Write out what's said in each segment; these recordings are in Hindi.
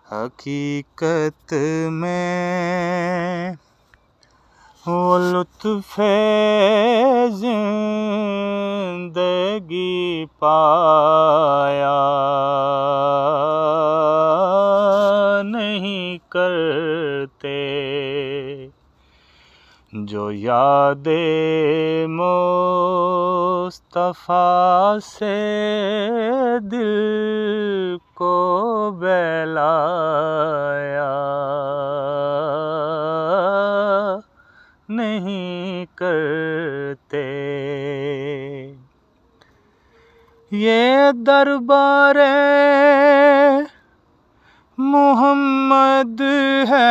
हकीकत में वो लुत्फ़े ज़िंदगी पाया नहीं करते जो यादे मुस्तफ़ा से दिल को बहलाया नहीं करते। ये दरबारे मोहम्मद है,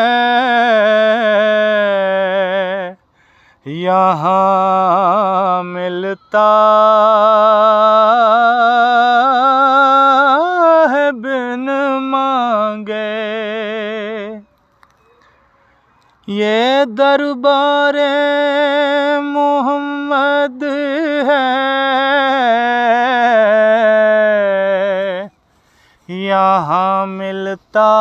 यहाँ मिलता है बिन मांगे। ये दरबारे मोहम्मद है, यहाँ मिलता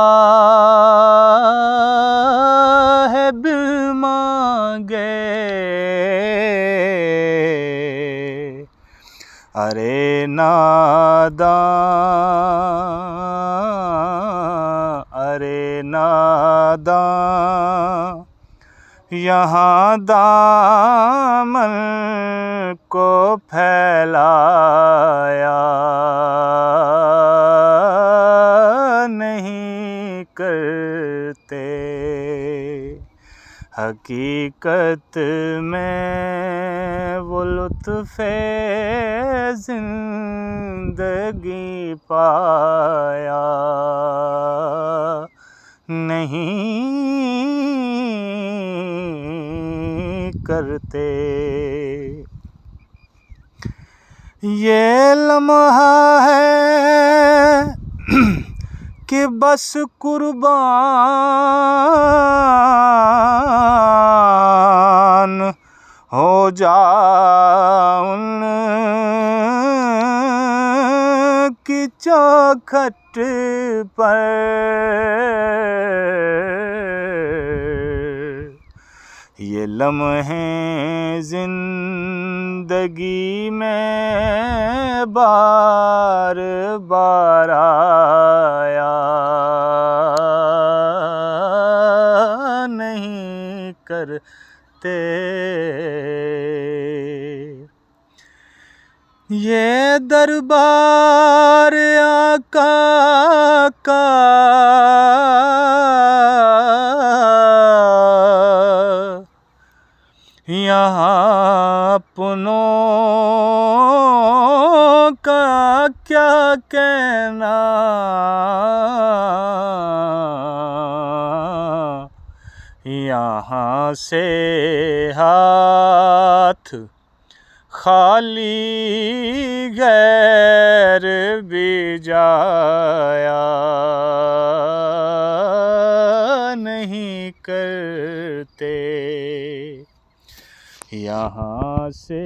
है बिन मांगे। अरे नादां यहाँ दामन को फैलाया नहीं करते। हकीकत में वो लुत्फ़े ज़िंदगी पाया नहीं करते। ये लम्हा है कि बस कुर्बान हो जाऊं की चौखट पर। ये लम्हे ज़िंदगी में बार बार आया नहीं करते। ये दरबार आका का यहाँ अपनों का क्या कहना। यहाँ से हाथ खाली गैर भी जाया नहीं करते। यहाँ से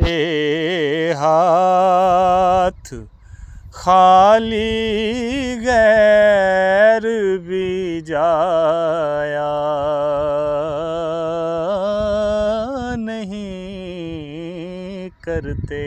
हाथ खाली गैर भी जाया नहीं करते।